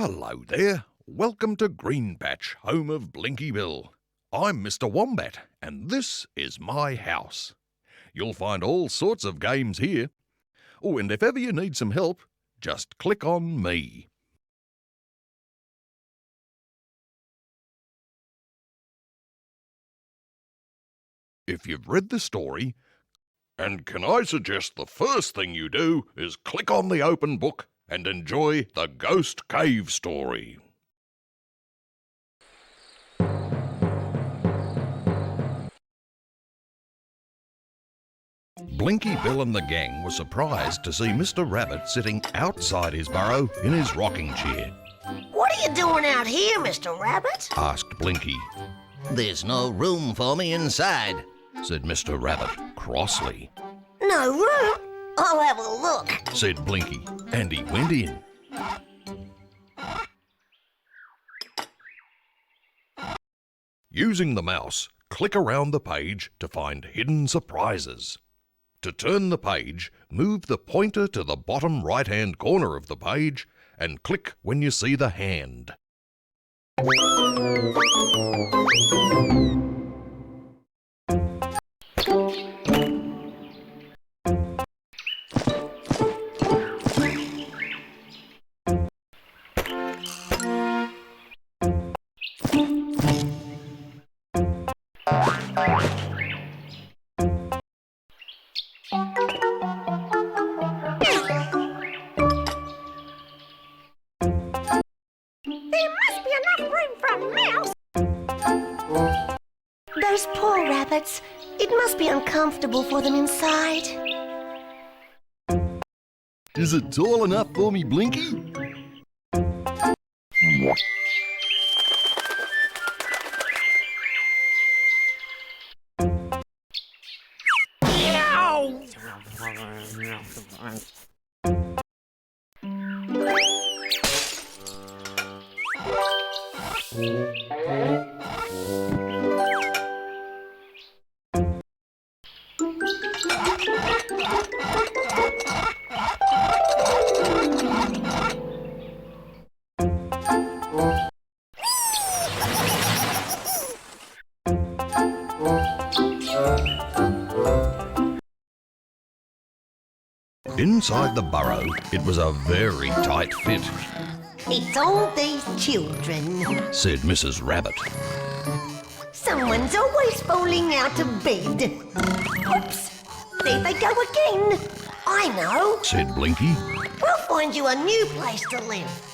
Hello there. Welcome to Green Patch, home of Blinky Bill. I'm Mr. Wombat, and this is my house. You'll find all sorts of games here. Oh, and if ever you need some help, just click on me. If you've read the story, and can I suggest the first thing you do is click on the open book and enjoy the Ghost Cave story. Blinky Bill and the gang were surprised to see Mr. Rabbit sitting outside his burrow in his rocking chair. What are you doing out here, Mr. Rabbit? Asked Blinky. There's no room for me inside, Said Mr. Rabbit crossly. No room? I'll have a look. Said Blinky, and he went in. Using the mouse, click around the page to find hidden surprises. To turn the page, move the pointer to the bottom right-hand corner of the page and click when you see the hand. Those poor rabbits. It must be uncomfortable for them inside. Is it tall enough for me, Blinky? Inside the burrow, it was a very tight fit, It's all these children. said Mrs. Rabbit. Someone's always falling out of bed. Oops! There they go again. I know. Said Blinky. We'll find you a new place to live.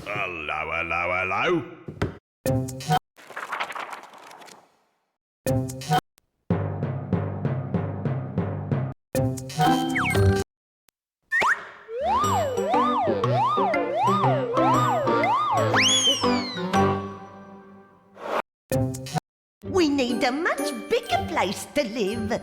Hello, hello, hello. We need a much bigger place to live.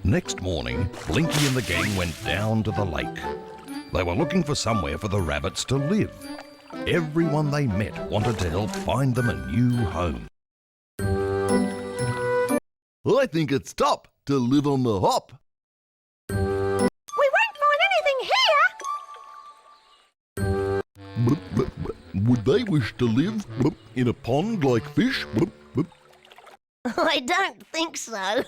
Next morning, Blinky and the gang went down to the lake. They were looking for somewhere for the rabbits to live. Everyone they met wanted to help find them a new home. I think it's top to live on the hop. We won't find anything here. Would they wish to live in a pond like fish? I don't think so.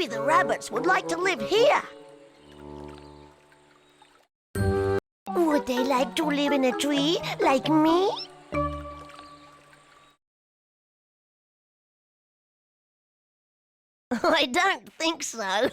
Maybe the rabbits would like to live here. Would they like to live in a tree like me? I don't think so.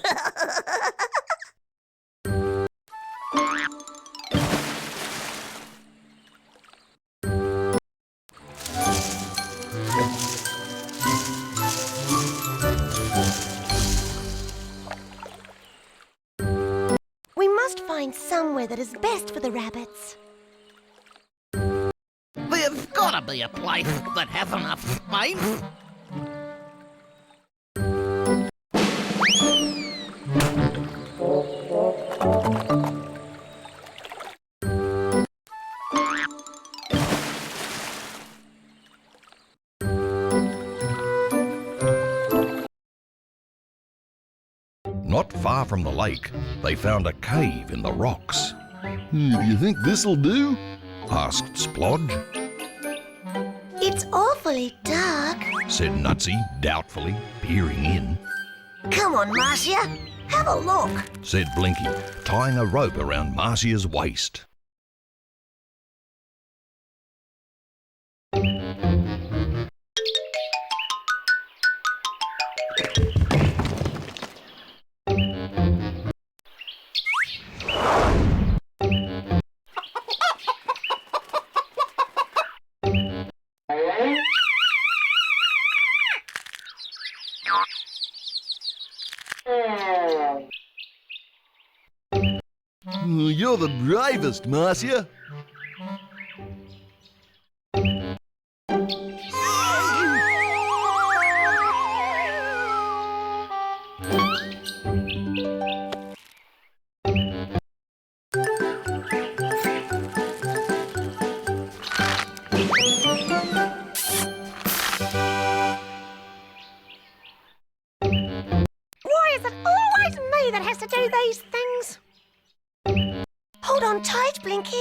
We must find somewhere that is best for the rabbits. There's gotta be a place that has enough space. Not far from the lake, they found a cave in the rocks. Do you think this'll do? Asked Splodge. It's awfully dark. Said Nutsy doubtfully, peering in. Come on, Marcia. Have a look. Said Blinky, tying a rope around Marcia's waist. You're the bravest, Marcia. Why is it always me that has to do these things? Hold on tight, Blinky.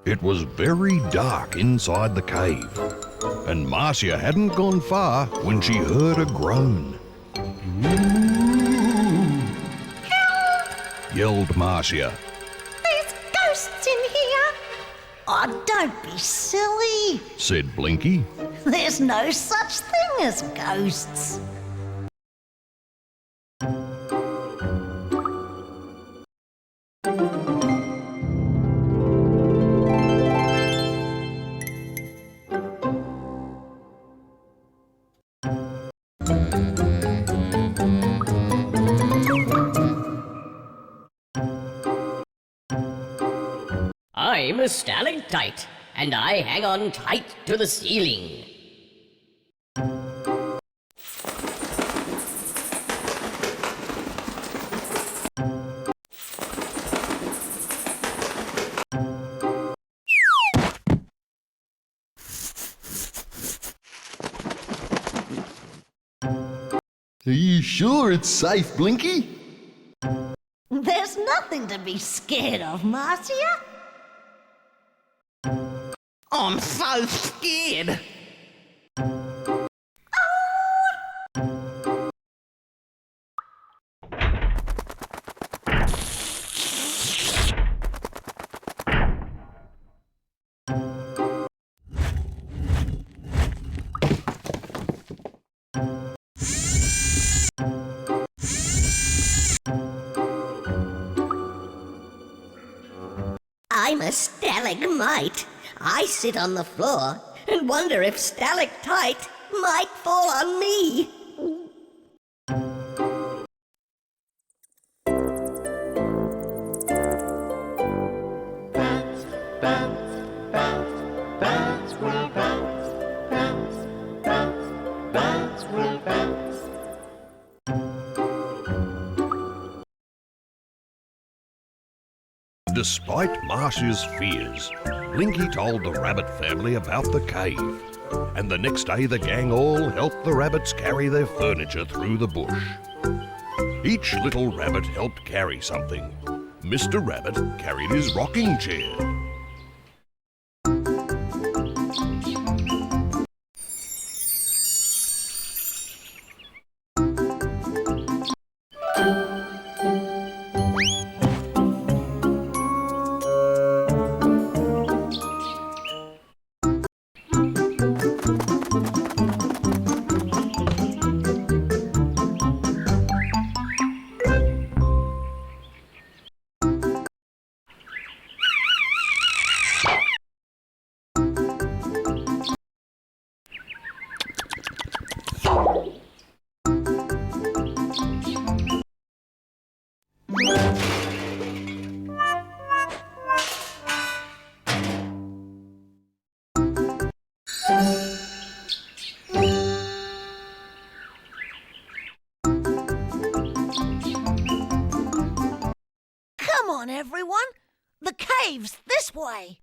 It was very dark inside the cave, and Marcia hadn't gone far when she heard a groan. Yelled Marcia. There's ghosts in here. Oh, don't be silly. Said Blinky. There's no such thing as ghosts. I'm a stalactite, and I hang on tight to the ceiling. Are you sure it's safe, Blinky? There's nothing to be scared of, Marcia. I'm so scared. I'm a stalagmite. I sit on the floor and wonder if stalactite might fall on me. Despite Marcia's fears, Blinky told the rabbit family about the cave. And the next day the gang all helped the rabbits carry their furniture through the bush. Each little rabbit helped carry something. Mr. Rabbit carried his rocking chair. Come on, everyone. The cave's this way.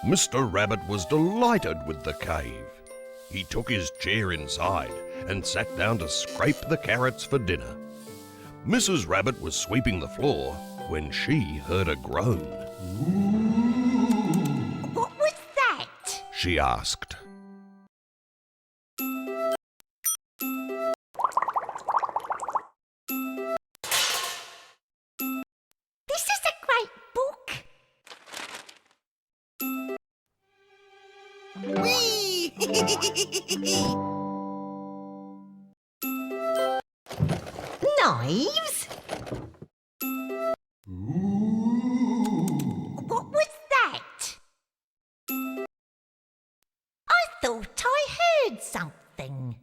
Mr. Rabbit was delighted with the cave. He took his chair inside and sat down to scrape the carrots for dinner. Mrs. Rabbit was sweeping the floor when she heard a groan. What was that? She asked. This is a great book. Knives? What was that? I thought I heard something.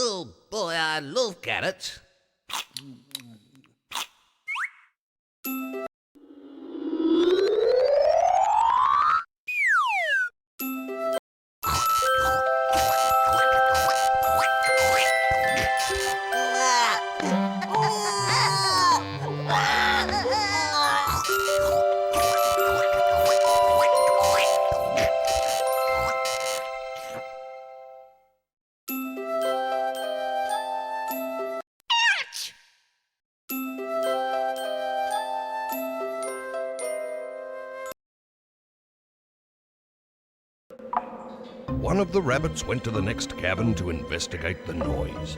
Oh boy, I love carrots. one of the rabbits went to the next cabin to investigate the noise.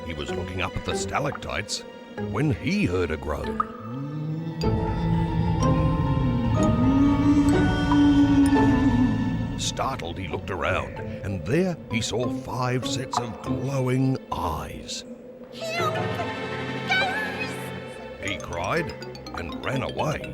He was looking up at the stalactites when he heard a groan. Startled, he looked around, and there he saw 5 sets of glowing eyes. Help! Ghosts! He cried and ran away.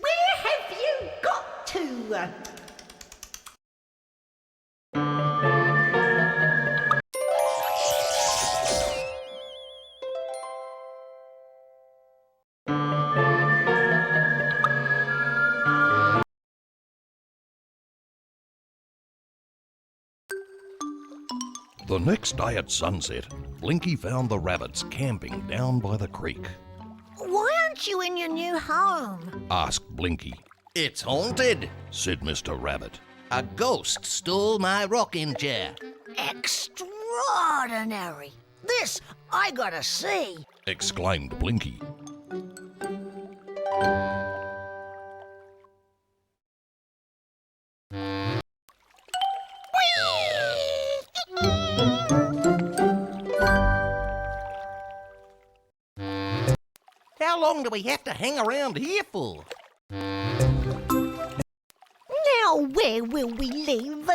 Where have you got to? The next day at sunset, Blinky found the rabbits camping down by the creek. Why aren't you in your new home? Asked Blinky. It's haunted. Said Mr. Rabbit. A ghost stole my rocking chair. Extraordinary! This I gotta see. Exclaimed Blinky. How long do we have to hang around here for? Now where will we live?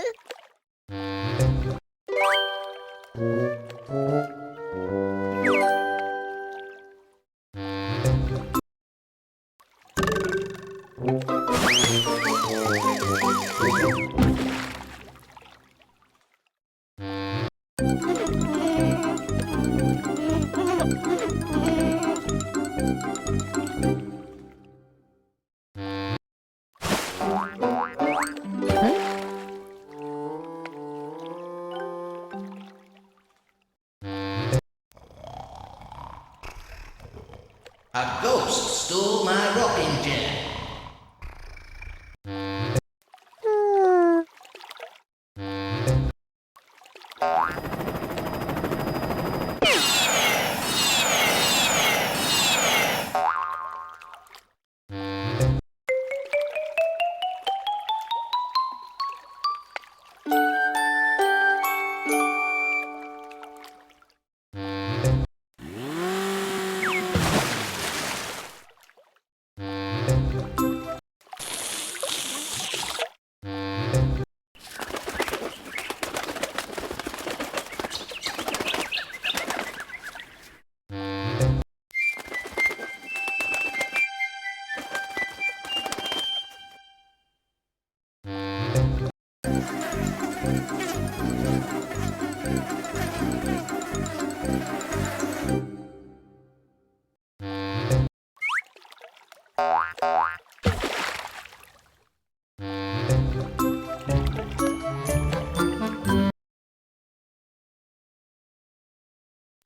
A ghost stole my rocking chair.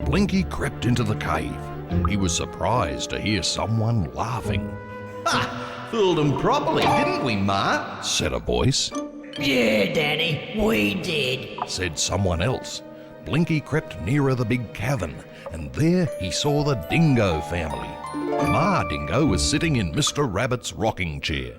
Blinky crept into the cave. He was surprised to hear someone laughing. Ha! Fooled them properly, didn't we, Ma? Said a voice. Yeah, Danny, we did. Said someone else. Blinky crept nearer the big cavern and there he saw the Dingo family. Ma Dingo was sitting in Mr. Rabbit's rocking chair.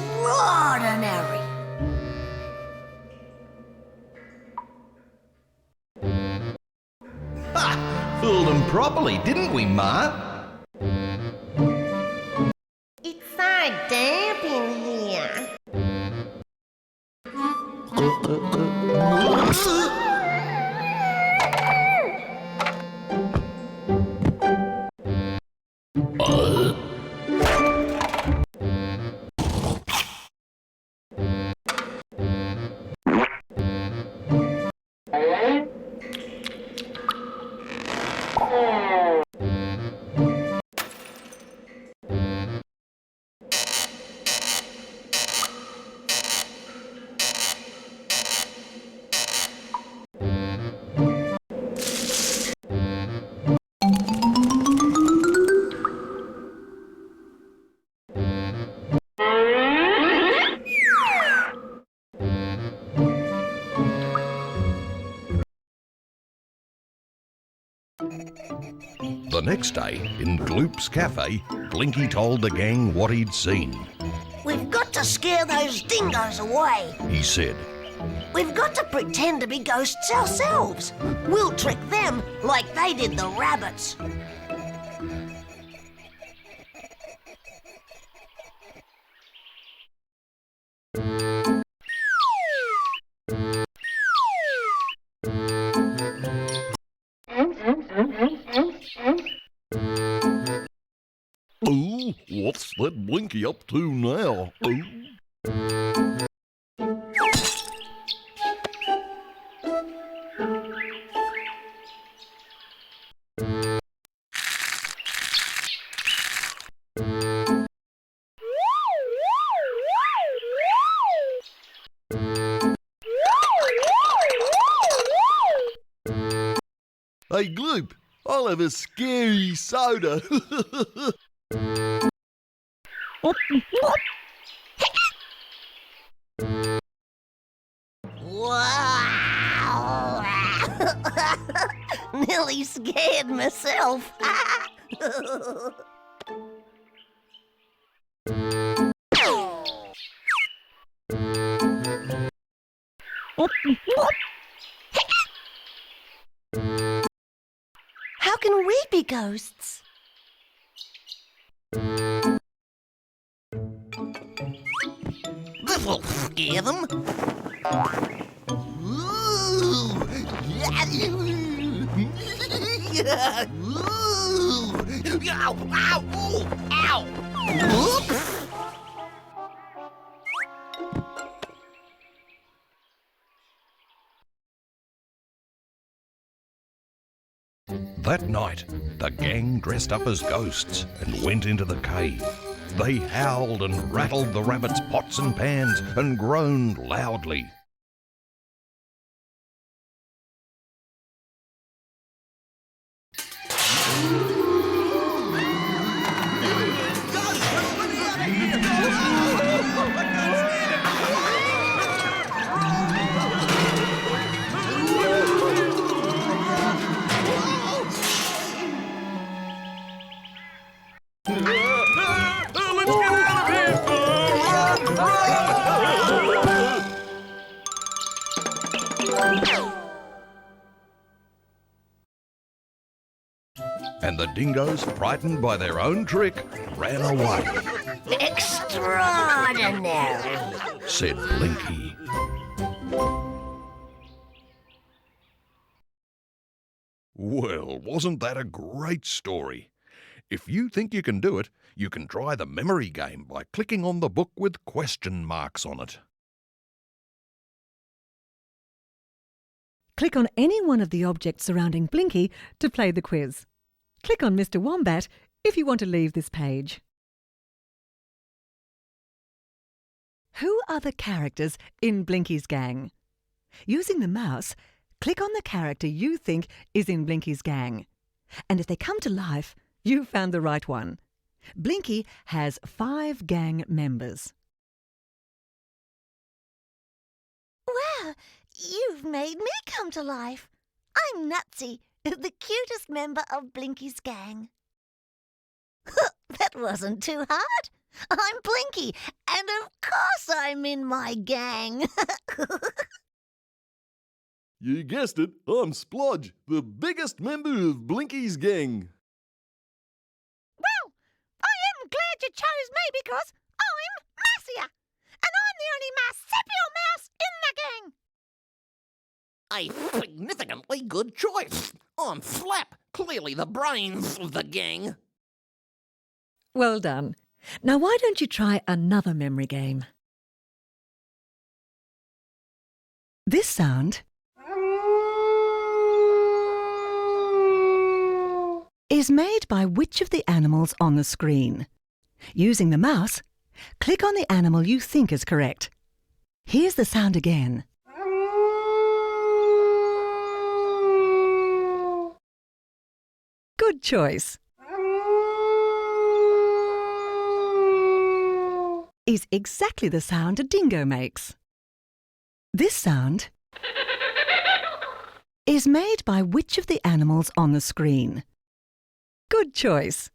Extraordinary. Fooled them properly, didn't we, Ma? It's so damp in here. The next day, in Gloop's cafe, Blinky told the gang what he'd seen. We've got to scare those dingoes away. He said, We've got to pretend to be ghosts ourselves. We'll trick them like they did the rabbits. Oh, what's that Blinky up to now? Oh. Hey, Gloop, I'll have a scary soda. Wow! Nearly scared myself. How can we be ghosts? This'll scare them. Ow! Ow! Ooh, ow! Oops! That night, the gang dressed up as ghosts and went into the cave. They howled and rattled the rabbits' pots and pans and groaned loudly. And the dingoes, frightened by their own trick, ran away, Extraordinary. said Blinky. Well, wasn't that a great story? If you think you can do it, you can try the memory game by clicking on the book with question marks on it. Click on any one of the objects surrounding Blinky to play the quiz. Click on Mr. Wombat if you want to leave this page. Who are the characters in Blinky's gang? Using the mouse, click on the character you think is in Blinky's gang. And if they come to life, you've found the right one. Blinky has 5 gang members. Wow, you've made me come to life. I'm Nutsy, the cutest member of Blinky's gang. That wasn't too hard. I'm Blinky, and of course I'm in my gang. You guessed it, I'm Splodge, the biggest member of Blinky's gang. Well, I am glad you chose me because I'm Marcia, and I'm the only marsupial mouse in the gang. A significantly good choice. I'm Flap, clearly the brains of the gang. Well done. Now why don't you try another memory game? This sound is made by which of the animals on the screen? Using the mouse, click on the animal you think is correct. Here's the sound again. Good choice. Is exactly the sound a dingo makes. This sound is made by which of the animals on the screen? Good choice.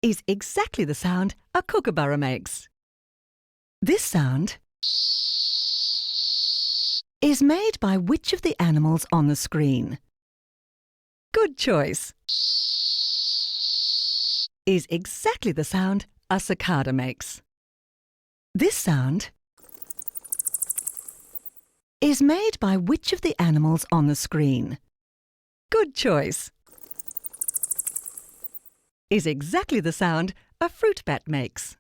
Is exactly the sound a kookaburra makes. This sound is made by which of the animals on the screen? Good choice. Is exactly the sound a cicada makes. This sound is made by which of the animals on the screen? Good choice. Is exactly the sound a fruit bat makes.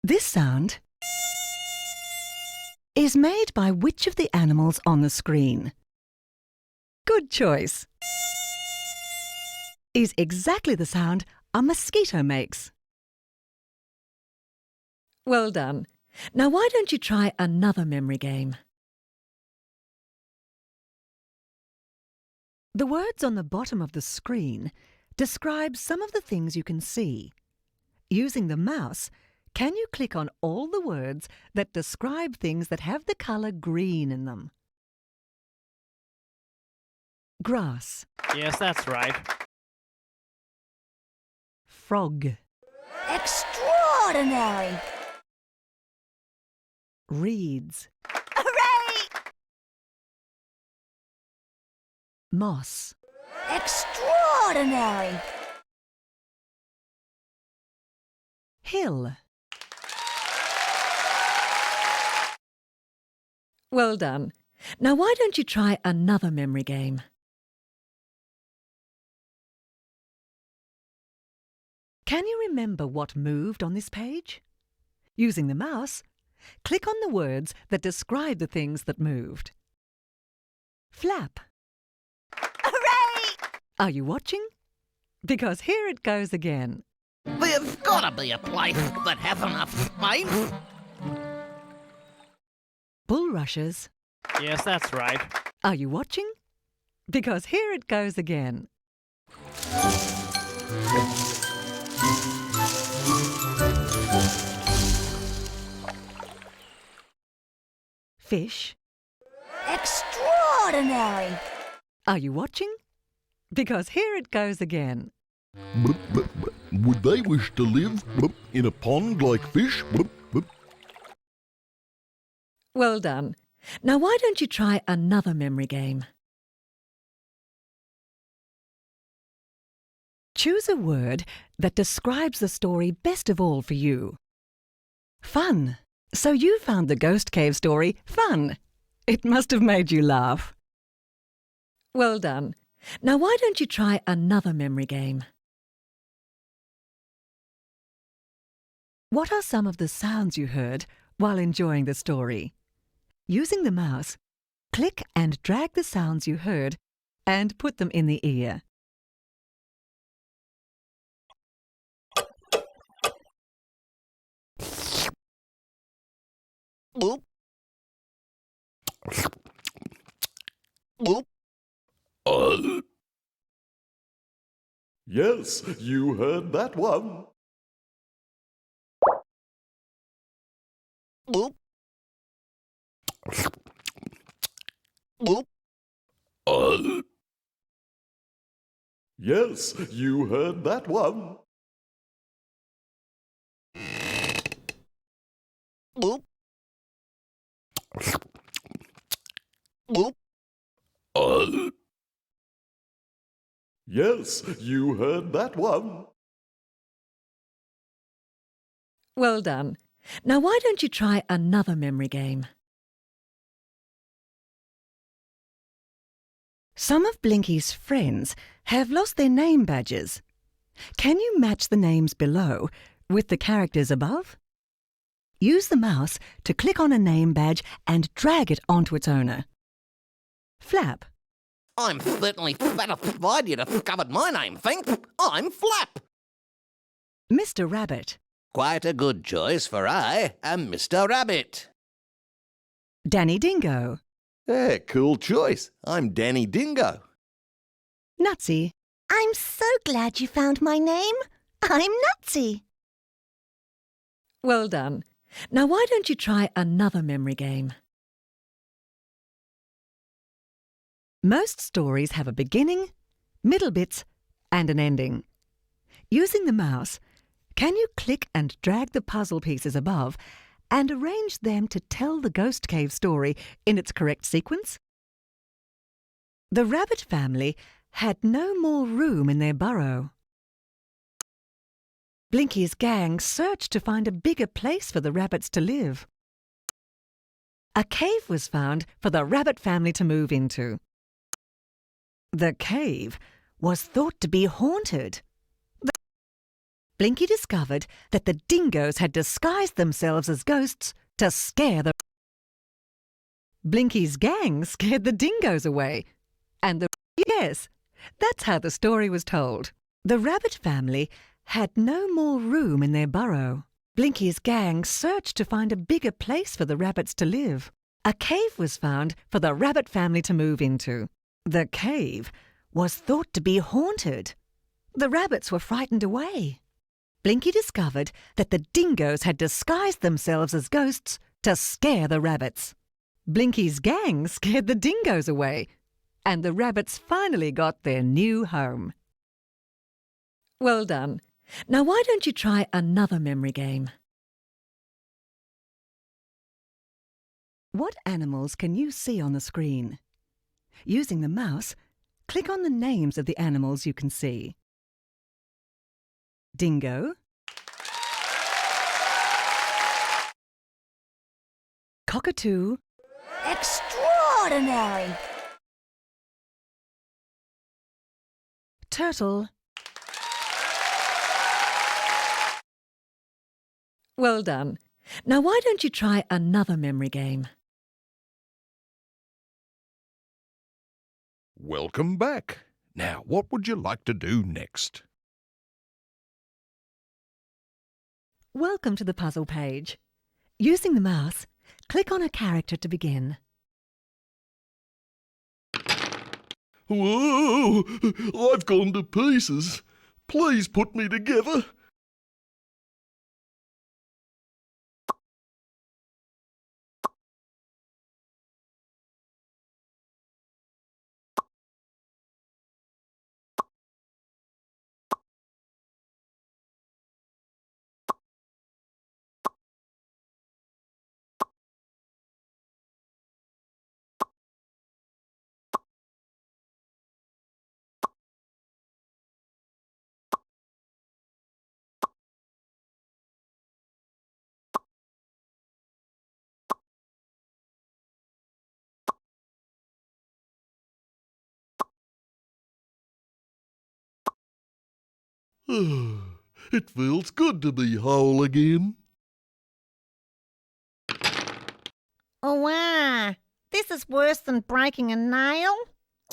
This sound is made by which of the animals on the screen? Good choice. Is exactly the sound a mosquito makes. Well done. Now why don't you try another memory game? The words on the bottom of the screen describe some of the things you can see. Using the mouse, can you click on all the words that describe things that have the colour green in them? Grass. Yes, that's right. Frog. Extraordinary! Reeds. Hooray! Moss. Extraordinary! Hill. Well done. Now why don't you try another memory game? Can you remember what moved on this page? Using the mouse, click on the words that describe the things that moved. Flap. Hooray! Are you watching? Because here it goes again. There's gotta be a place that has enough space. Bulrushes. Yes, that's right. Are you watching? Because here it goes again. Fish. Extraordinary! Are you watching? Because here it goes again. Would they wish to live in a pond like fish? Well done. Now why don't you try another memory game? Choose a word that describes the story best of all for you. Fun. So you found the Ghost Cave story fun. It must have made you laugh. Well done. Now why don't you try another memory game? What are some of the sounds you heard while enjoying the story? Using the mouse, click and drag the sounds you heard and put them in the ear. Oop. Oop. Yes, you heard that one. Oop. Oop. Yes, you heard that one. Oop. Oop. Yes, you heard that one. Well done. Now why don't you try another memory game? Some of Blinky's friends have lost their name badges. Can you match the names below with the characters above? Use the mouse to click on a name badge and drag it onto its owner. Flap. I'm certainly satisfied you discovered my name, thanks. I'm Flap. Mr. Rabbit. Quite a good choice, for I am Mr. Rabbit. Danny Dingo. Yeah, cool choice. I'm Danny Dingo. Nutsy. I'm so glad you found my name. I'm Nutsy. Well done. Now why don't you try another memory game? Most stories have a beginning, middle bits, and an ending. Using the mouse, can you click and drag the puzzle pieces above and arrange them to tell the ghost cave story in its correct sequence? The rabbit family had no more room in their burrow. Blinky's gang searched to find a bigger place for the rabbits to live. A cave was found for the rabbit family to move into. The cave was thought to be haunted. Blinky discovered that the dingoes had disguised themselves as ghosts to scare the... Blinky's gang scared the dingoes away. And the... Yes, that's how the story was told. The rabbit family had no more room in their burrow. Blinky's gang searched to find a bigger place for the rabbits to live. A cave was found for the rabbit family to move into. The cave was thought to be haunted. The rabbits were frightened away. Blinky discovered that the dingoes had disguised themselves as ghosts to scare the rabbits. Blinky's gang scared the dingoes away, and the rabbits finally got their new home. Well done. Now why don't you try another memory game? What animals can you see on the screen? Using the mouse, click on the names of the animals you can see. Dingo, cockatoo, Extraordinary! turtle. Well done. Now why don't you try another memory game? Welcome back. Now, what would you like to do next? Welcome to the puzzle page. Using the mouse, click on a character to begin. Whoa! I've gone to pieces. Please put me together. It feels good to be whole again. Oh, wow. This is worse than breaking a nail.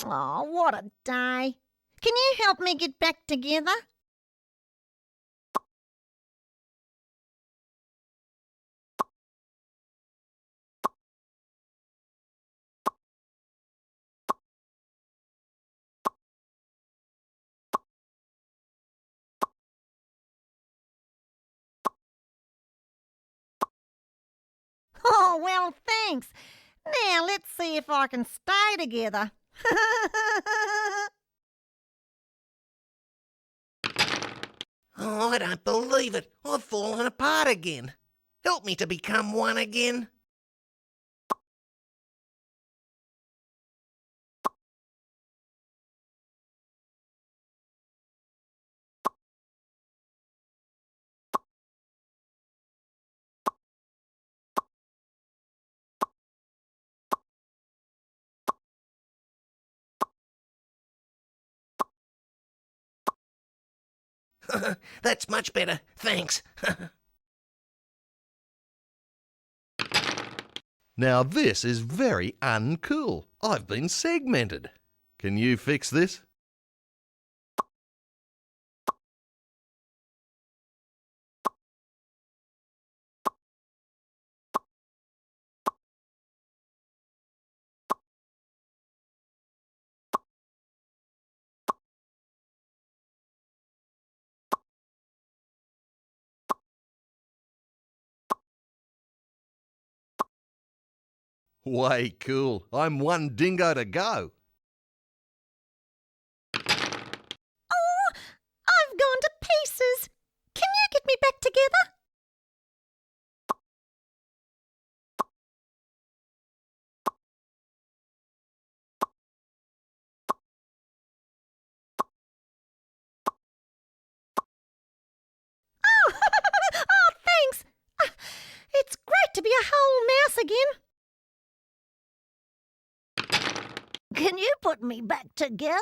Oh, what a day. Can you help me get back together? Oh, well, thanks. Now let's see if I can stay together. Oh, I don't believe it. I've fallen apart again. Help me to become one again. That's much better, thanks. Now this is very uncool. I've been segmented. Can you fix this? Way cool. I'm one dingo to go. Oh, I've gone to pieces. Can you get me back together? Oh, oh, thanks. It's great to be a whole mouse again. Can you put me back together?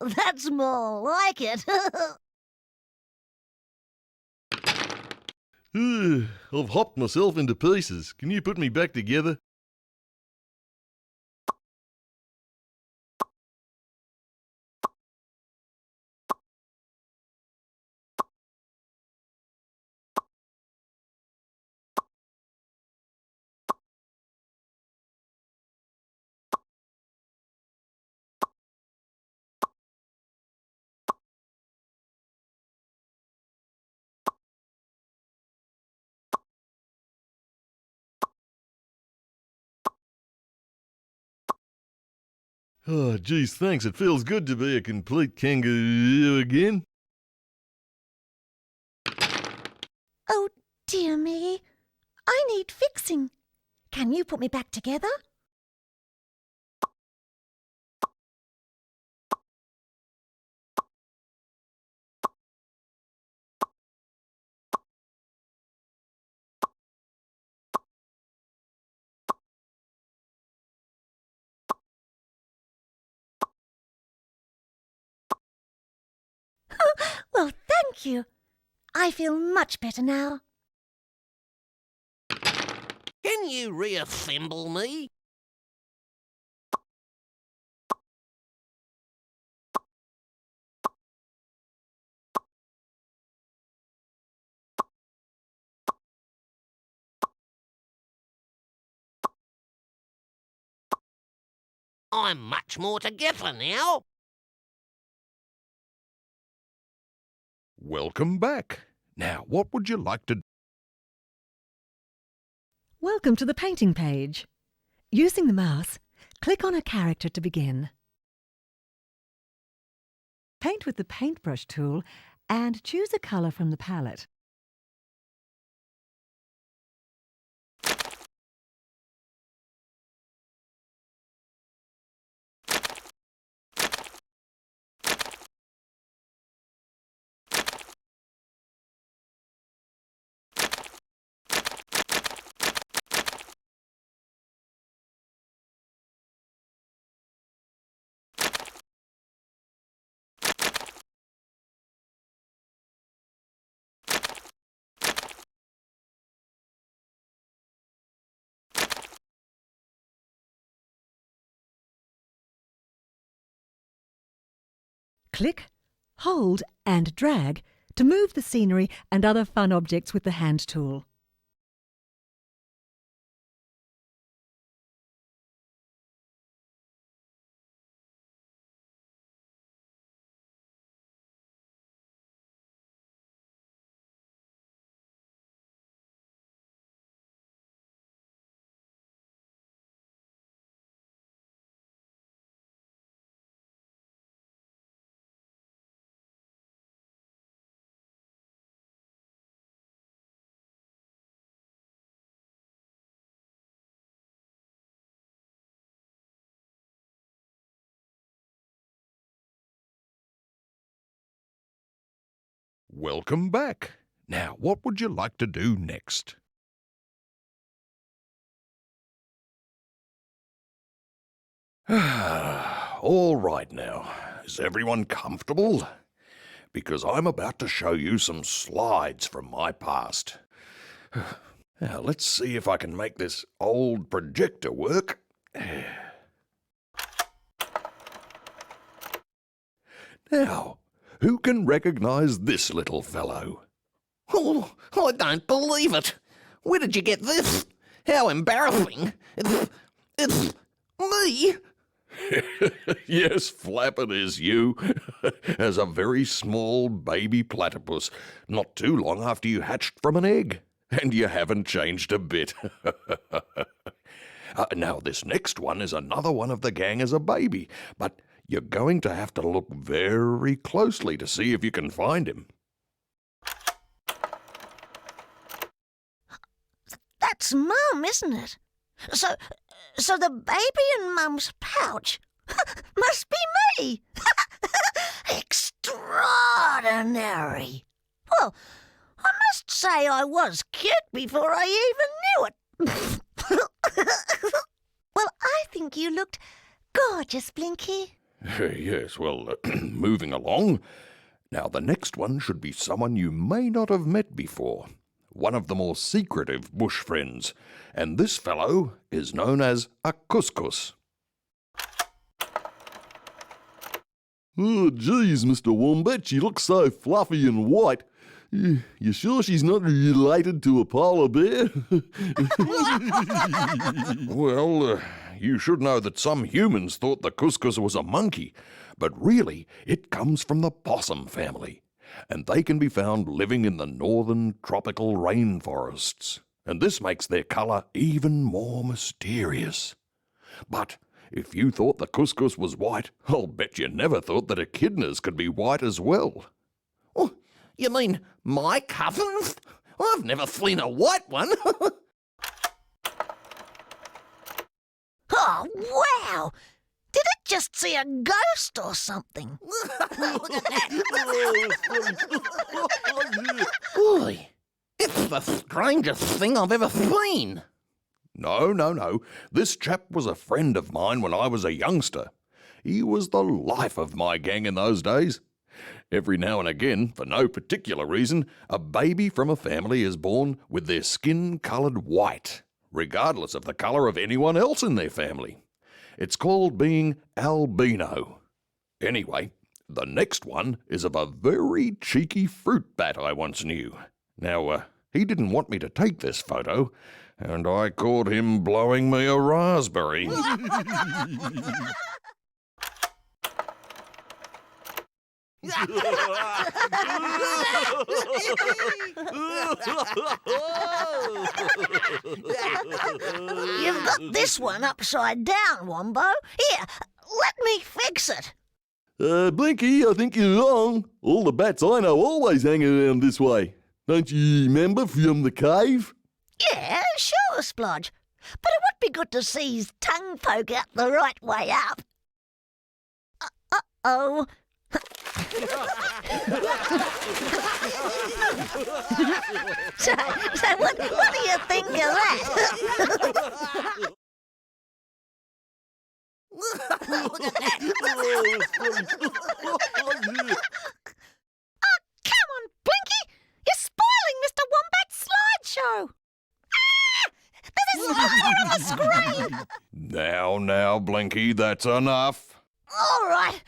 That's more like it. I've hopped myself into pieces. Can you put me back together? Oh, geez, thanks. It feels good to be a complete kangaroo again. Oh, dear me. I need fixing. Can you put me back together? Well, thank you. I feel much better now. Can you reassemble me? I'm much more together now. Welcome back. Now, what would you like to... Welcome to the painting page. Using the mouse, click on a character to begin. Paint with the paintbrush tool and choose a colour from the palette. Click, hold and drag to move the scenery and other fun objects with the hand tool. Welcome back. Now, what would you like to do next? All right now. Is everyone comfortable? Because I'm about to show you some slides from my past. Now, let's see if I can make this old projector work. Now, who can recognize this little fellow? Oh, I don't believe it. Where did you get this? How embarrassing. It's me. Yes, Flappin is you, as a very small baby platypus, not too long after you hatched from an egg, and you haven't changed a bit. Now, this next one is another one of the gang as a baby, but you're going to have to look very closely to see if you can find him. That's Mum, isn't it? So the baby in Mum's pouch must be me. Extraordinary. Well, I must say I was cute before I even knew it. Well, I think you looked gorgeous, Blinky. Yes, well, moving along. Now, the next one should be someone you may not have met before. One of the more secretive bush friends. And this fellow is known as a couscous. Oh, geez, Mr. Wombat, she looks so fluffy and white. You sure she's not related to a polar bear? Well, you should know that some humans thought the couscous was a monkey, but really it comes from the possum family, and they can be found living in the northern tropical rainforests, and this makes their colour even more mysterious. But if you thought the couscous was white, I'll bet you never thought that echidnas could be white as well. Oh, you mean my cousins? I've never seen a white one. Oh, wow! Did it just see a ghost or something? Look at that. Boy, it's the strangest thing I've ever seen. No. This chap was a friend of mine when I was a youngster. He was the life of my gang in those days. Every now and again, for no particular reason, a baby from a family is born with their skin coloured white, regardless of the colour of anyone else in their family. It's called being albino. Anyway, the next one is of a very cheeky fruit bat I once knew. Now, he didn't want me to take this photo, and I caught him blowing me a raspberry. You've got this one upside down, Wombo. Here, let me fix it. Blinky, I think you're wrong. All the bats I know always hang around this way. Don't you remember from the cave? Yeah, sure, Splodge. But it would be good to see his tongue poke out the right way up. Uh-oh. so what do you think of that? Look at that. Come on, Blinky! You're spoiling Mr. Wombat's slideshow! This is right on the screen! Now, Blinky, that's enough. All right.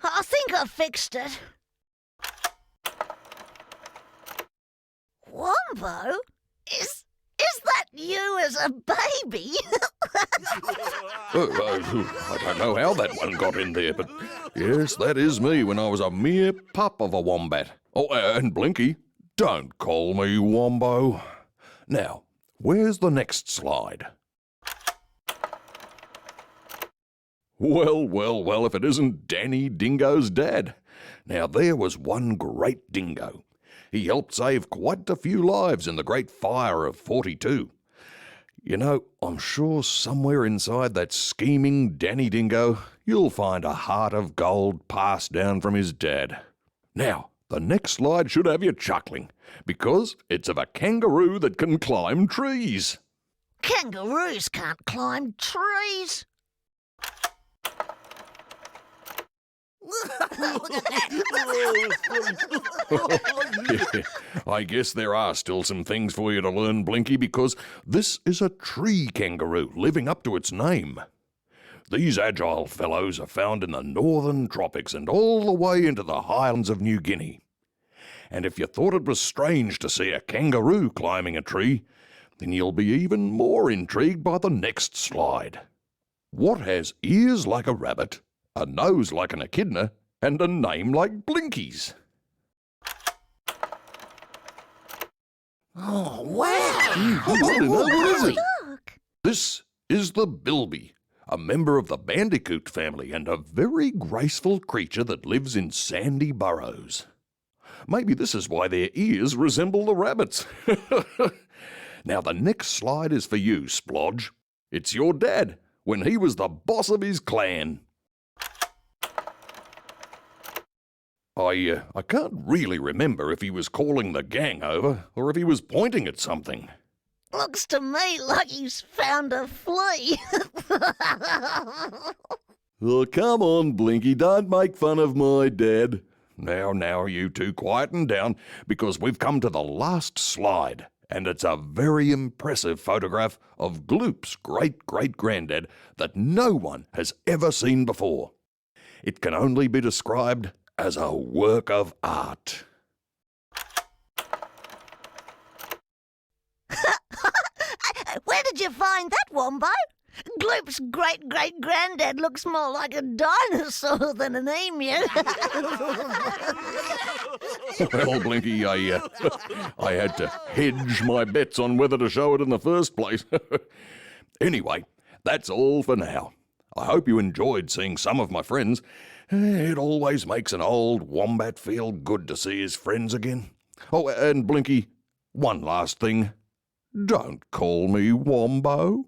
I think I fixed it. Wombo? Is that you as a baby? I don't know how that one got in there, but yes, that is me when I was a mere pup of a wombat. Oh, and Blinky, don't call me Wombo. Now, where's the next slide? Well, if it isn't Danny Dingo's dad. Now, there was one great dingo. He helped save quite a few lives in the Great Fire of '42. You know, I'm sure somewhere inside that scheming Danny Dingo, you'll find a heart of gold passed down from his dad. Now, the next slide should have you chuckling, because it's of a kangaroo that can climb trees. Kangaroos can't climb trees. Look at that. I guess there are still some things for you to learn, Blinky, because this is a tree kangaroo living up to its name. These agile fellows are found in the northern tropics and all the way into the highlands of New Guinea. And if you thought it was strange to see a kangaroo climbing a tree, then you'll be even more intrigued by the next slide. What has ears like a rabbit, a nose like an echidna, and a name like Blinky's? Oh, wow. I don't know, what is it? Look. This is the bilby, a member of the bandicoot family and a very graceful creature that lives in sandy burrows. Maybe this is why their ears resemble the rabbit's. Now, the next slide is for you, Splodge. It's your dad, when he was the boss of his clan. I can't really remember if he was calling the gang over or if he was pointing at something. Looks to me like he's found a flea. Oh, come on, Blinky, don't make fun of my dad. Now, you two quieten down, because we've come to the last slide, and it's a very impressive photograph of Gloop's great-great-granddad that no one has ever seen before. It can only be described as a work of art. Where did you find that, Wombo? Gloop's great-great-granddad looks more like a dinosaur than an emu. Well, Blinky, I had to hedge my bets on whether to show it in the first place. Anyway, that's all for now. I hope you enjoyed seeing some of my friends. It always makes an old wombat feel good to see his friends again. Oh, and Blinky, one last thing. Don't call me Wombo.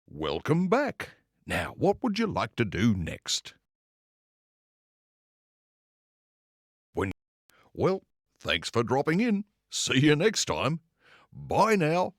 Welcome back. Now, what would you like to do next? Well, thanks for dropping in. See you next time. Bye now.